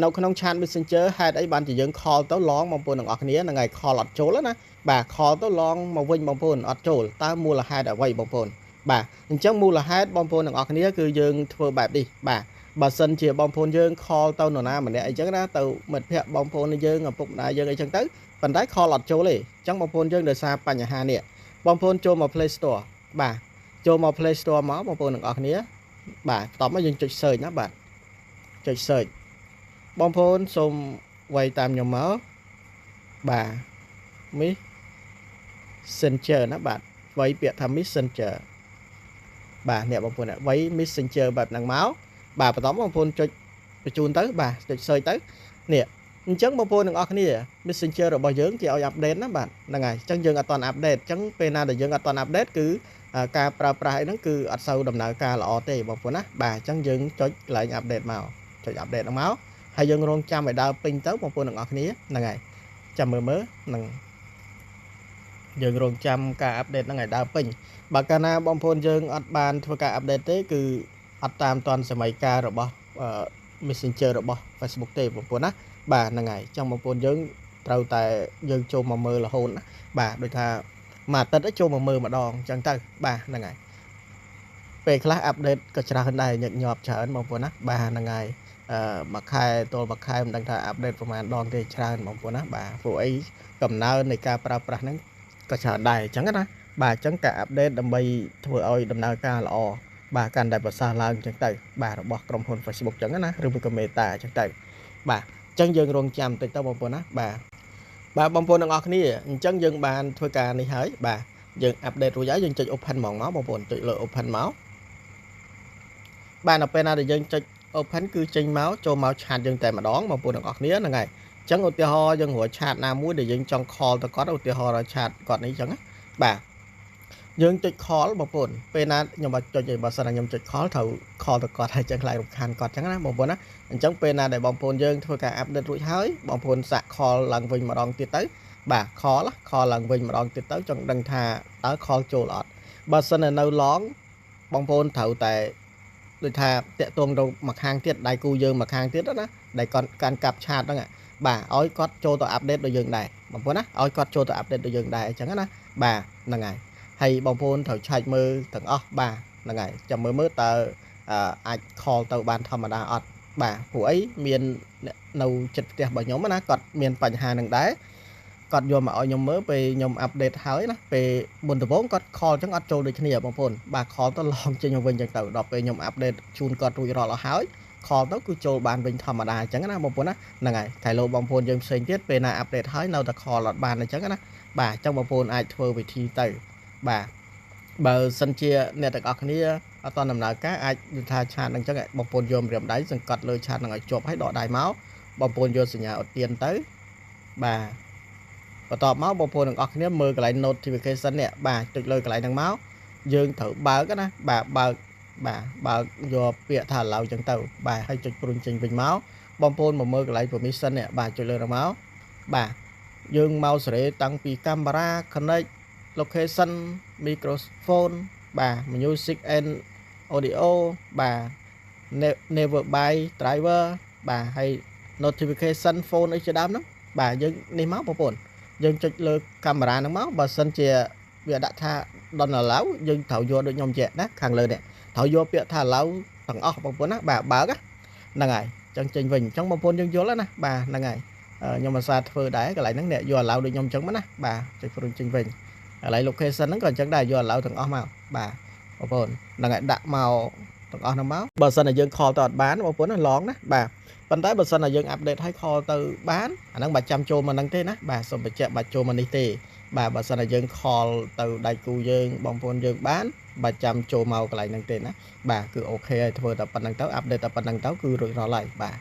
នៅក្នុង chat messenger ហេតុអីបានជាយើង call ទៅឡងបងប្អូនទាំងអស់គ្នាហ្នឹងហើយ call អត់ចូលណាបាទ call ទៅឡងមកវិញបងប្អូនអត់ចូលតើមូលហេតុអ្វីបងប្អូនបាទអញ្ចឹងមូលហេតុបងប្អូនទាំងអស់គ្នាគឺយើងធ្វើបែបនេះបាទបើសិនជាបងប្អូនយើង call ទៅនរណាម្នាក់អីចឹងណាទៅមិត្តភ័ក្តិបងប្អូនយើងឪពុកម្ដាយយើងអីចឹងទៅប៉ុន្តែ call អត់ចូលទេអញ្ចឹងបងប្អូនយើងដោយសារបញ្ហានេះបងប្អូនចូលមក Play Store បាទចូលមក Play Store មកបងប្អូនទាំងអស់គ្នាបាទតបមកយើងចុច search ណាបាទចុច search បងប្អូនសូមវាយតាមខ្ញុំមកបាទ Messenger ណាបាទវាយពាក្យថា Messenger បាទអ្នកបងប្អូនវាយ Messenger បែបហ្នឹងមកបាទបន្តបងប្អូនចុចបញ្ជូនទៅបាទចុច search ទៅនេះអញ្ចឹងបងប្អូនទាំងអស់គ្នា Messenger របស់យើងគេឲ្យអាប់ដេតណាបាទហ្នឹងហើយអញ្ចឹងយើងអត់ទាន់អាប់ដេតអញ្ចឹងពេលណាដែលយើងអត់ទាន់អាប់ដេតគឺការប្រើប្រាស់អីហ្នឹងគឺអត់សូវដំណើរការល្អទេបងប្អូនណាបាទអញ្ចឹងយើងចុចកន្លែងអាប់ដេតមកចុចអាប់ដេតហ្នឹងមកហើយយើងរងចាំឲ្យដើរពេញទៅបងប្អូនទាំងអស់គ្នាហ្នឹងហើយចាំមើលហ្នឹងយើងរងចាំការអាប់ដេតហ្នឹងឲ្យដើរពេញបើកាលណាបងប្អូនយើងអត់បានធ្វើការអាប់ដេតទេគឺអត់តាមតាន់សម័យកាលរបស់ Messenger របស់ Facebook ទេបងប្អូនណាបាទហ្នឹងហើយចឹងបងប្អូនយើងត្រូវតែយើងចូលមកមើលរហូតណាបាទដូចថាមួយអាទិត្យចូលមកមើលម្ដងចឹងទៅបាទហ្នឹងហើយពេលខ្លះអាប់ដេតក៏ច្រើនដែរញឹកញាប់ច្រើនបងប្អូនណាបាទហ្នឹងហើយមួយខែទល់មួយខែមិនដឹងថាអាប់ដេតប្រហែលដងទេច្រើនបងប្អូនណាបាទព្រោះអីកំណើននៃការប្រើប្រាស់ហ្នឹងក៏ច្រើនដែរអញ្ចឹងណាបាទអញ្ចឹងការអាប់ដេតដើម្បីធ្វើឲ្យដំណើរការល្អបាទកាន់តែប្រសើរឡើងអញ្ចឹងទៅបាទរបស់ក្រុមហ៊ុន Facebook អញ្ចឹងណាឬមួយក៏ Meta អញ្ចឹងទៅបាទអញ្ចឹងយើងរងចាំតិចទៅបងប្អូនណាបាទបងប្អូនទាំងអស់គ្នាអញ្ចឹងយើងបានធ្វើការនេះហើយបាទយើងអាប់ដេតរួចហើយយើងចុច open ហ្មងមកបងប្អូនចុចលើ open មកបាទនៅពេលណាដែលយើងចុច open គឺចេញមកចូលមក chat យើងតែម្ដងបងប្អូនទាំងអស់គ្នាហ្នឹងហើយអញ្ចឹងឧទាហរណ៍យើងរក chat ណាមួយដែលយើងចង់ call ទៅគាត់ឧទាហរណ៍ chat គាត់នេះអញ្ចឹងណាបាទយើងចុច call បងប្អូនពេលណាខ្ញុំមកចុចឲ្យបើសិនណាខ្ញុំចុច call ត្រូវ call ទៅគាត់ហើយចឹងខ្លាចរំខានគាត់ចឹងណាបងប្អូនណាអញ្ចឹងពេលណាដែលបងប្អូនយើងធ្វើការ update រួចហើយបងប្អូនសាក call ឡើងវិញម្ដងទៀតទៅបាទ call ឡើងវិញម្ដងទៀតទៅចង់ដឹងថាតើ call ចូលអត់បើសិននៅ long បងប្អូនត្រូវតែដូចថាតាក់ទងទៅមួយខាងទៀតដៃគូយើងមួយខាងទៀតណាដែលគាត់កាន់កាប់ឆាតហ្នឹងបាទឲ្យគាត់ចូលទៅ update ដូចយើងដែរបងប្អូនណាឲ្យគាត់ចូលទៅ update ដូចយើងដែរអញ្ចឹងណាបាទហ្នឹងហើយហើយបងប្អូនត្រូវឆែកមើលទាំងអស់បាទហ្នឹងហើយចាំមើលតើអាច call ទៅបានធម្មតាអត់បាទព្រោះអីមាននៅចិត្តផ្ទះរបស់ខ្ញុំណាគាត់មានបញ្ហានឹងដែរគាត់យកមកឲ្យខ្ញុំមើលពេលខ្ញុំអាប់ដេតហើយណាពេលមុនដំបូងគាត់ call អញ្ចឹងអត់ចូលដូចគ្នាបងប្អូនបាទ call ទៅឡងចេញមកវិញអញ្ចឹងទៅដល់ពេលខ្ញុំអាប់ដេតជូនគាត់រួចរាល់អស់ហើយ call ទៅគឺចូលបានវិញធម្មតាអញ្ចឹងណាបងប្អូនណាហ្នឹងហើយតែលោកបងប្អូនយើងផ្សេងទៀតពេលណាអាប់ដេតហើយនៅតែ call អត់បានអញ្ចឹងណាបាទអញ្ចឹងបងប្អូនអាចធ្វើវិធីទៅបាទបើសិនជាអ្នកទាំងអស់គ្នាអត់តដំណើរការអាចនិយាយថាឆាតហ្នឹងអញ្ចឹងបងប្អូនយកម្រាមដៃសង្កត់លើឆាតហ្នឹងឲ្យជាប់ហើយដកដៃមកបងប្អូនយកសញ្ញាឧទានទៅបាទបន្ទាប់មកបងប្អូនទាំងអស់គ្នាមើលកន្លែង notification នេះបាទចុចលើកន្លែងហ្នឹងមកយើងត្រូវបើកណាបាទបើកយកពាក្យថា allow អញ្ចឹងទៅបាទហើយចុចព្រុញចេញវិញមកបងប្អូនមកមើលកន្លែង permission នេះបាទចុចលើហ្នឹងមកបាទយើងមកសេរីតាំងពីកាមេរ៉ា connect location microphone បាទ music and audio បាទ nearby driver បាទហើយ notification phone អីជាដើមហ្នឹងបាទយើងនេះមកបងប្អូនយើងចុចលើកាមេរ៉ាហ្នឹងមកបើសិនជាវាដាក់ថា don't allow យើងត្រូវយកដូចខ្ញុំជាក់ណាខាងលើនេះត្រូវយកពាក្យថា allow ទាំងអស់បងប្អូនណាបាទបើកហ្នឹងហើយចឹងចេញវិញអញ្ចឹងបងប្អូនយើងយល់ណាបាទហ្នឹងហើយខ្ញុំអាសាធ្វើដែរកន្លែងហ្នឹងអ្នកយក allow ដូចខ្ញុំអញ្ចឹងមកណាបាទចុចព្រុញចេញវិញកន្លែង location ហ្នឹងក៏អញ្ចឹងដែរយក allow ទាំងអស់មកបាទបងប្អូនហ្នឹងហើយដាក់មកទាំងអស់ហ្នឹងមកបើសិនតែយើង call ទៅអត់បានបងប្អូនណាឡងណាបាទប៉ុន្តែបើសិនតែយើង update ឲ្យ call ទៅបានអាហ្នឹងបាច់ចាំចូលមកហ្នឹងទេណាបាទសូមបញ្ជាក់បាច់ចូលមកនេះទេបាទបើសិនតែយើង call ទៅដៃគូយើងបងប្អូនយើងបានបាច់ចាំចូលមកកន្លែងហ្នឹងទេណាបាទគឺអូខេហើយធ្វើតែប៉ុណ្្នឹងទៅ update តែប៉ុណ្្នឹងទៅគឺរួចរាល់ហើយបាទ